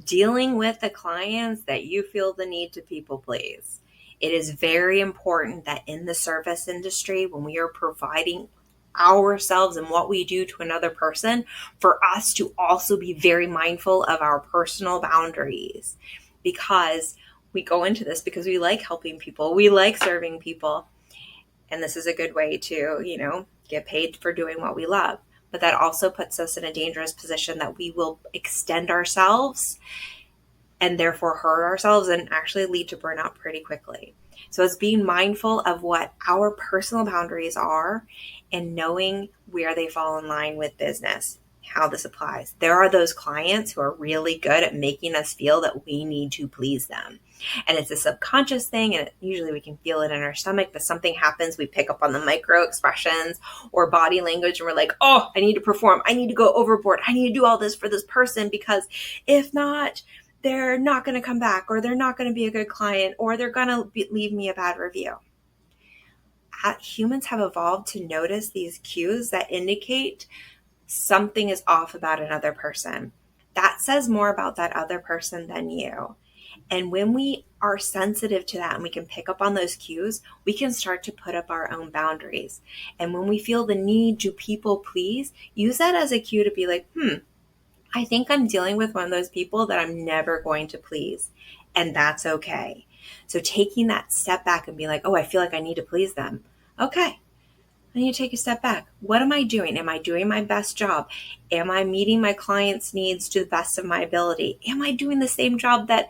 dealing with the clients that you feel the need to people please. It is very important that in the service industry, when we are providing ourselves and what we do to another person, for us to also be very mindful of our personal boundaries, because we go into this because we like helping people, we like serving people, and this is a good way to, get paid for doing what we love. But that also puts us in a dangerous position that we will extend ourselves and therefore hurt ourselves and actually lead to burnout pretty quickly. So it's being mindful of what our personal boundaries are and knowing where they fall in line with business, how this applies. There are those clients who are really good at making us feel that we need to please them. And it's a subconscious thing, and usually we can feel it in our stomach, but something happens, we pick up on the micro expressions or body language, and we're like, oh, I need to perform. I need to go overboard. I need to do all this for this person, because if not, they're not going to come back, or they're not going to be a good client, or they're going to leave me a bad review. Humans have evolved to notice these cues that indicate something is off about another person. That says more about that other person than you. And when we are sensitive to that and we can pick up on those cues, we can start to put up our own boundaries. And when we feel the need to people please, use that as a cue to be like, I think I'm dealing with one of those people that I'm never going to please. And that's okay. So taking that step back and being like, oh, I feel like I need to please them. Okay. I need to take a step back. What am I doing? Am I doing my best job? Am I meeting my clients' needs to the best of my ability? Am I doing the same job that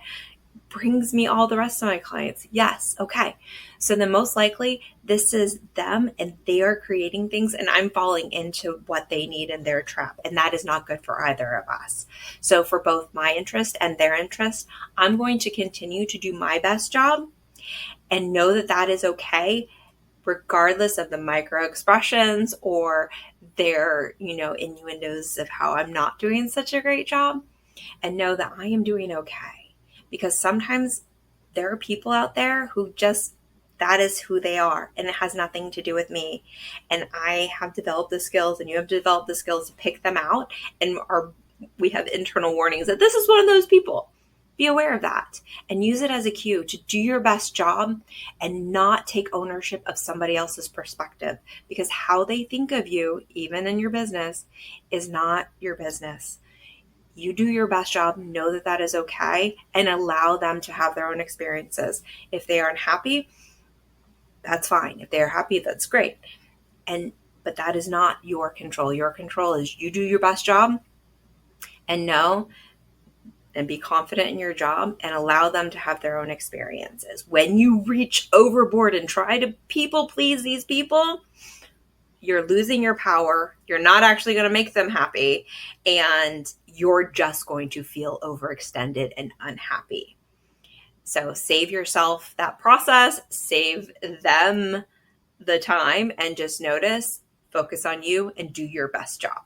brings me all the rest of my clients? Yes. Okay. So then most likely this is them and they are creating things and I'm falling into what they need in their trap. And that is not good for either of us. So for both my interest and their interest, I'm going to continue to do my best job and know that that is okay, regardless of the micro expressions or their, innuendos of how I'm not doing such a great job, and know that I am doing okay. Because sometimes there are people out there who just, that is who they are, and it has nothing to do with me. And I have developed the skills, and you have developed the skills to pick them out, and we have internal warnings that this is one of those people. Be aware of that and use it as a cue to do your best job and not take ownership of somebody else's perspective, because how they think of you, even in your business, is not your business. You do your best job, know that that is okay, and allow them to have their own experiences. If they aren't happy, that's fine. If they're happy, that's great. But that is not your control. Your control is you do your best job and know and be confident in your job and allow them to have their own experiences. When you reach overboard and try to people please these people, you're losing your power. You're not actually going to make them happy. And you're just going to feel overextended and unhappy. So save yourself that process, save them the time, and just notice, focus on you, and do your best job.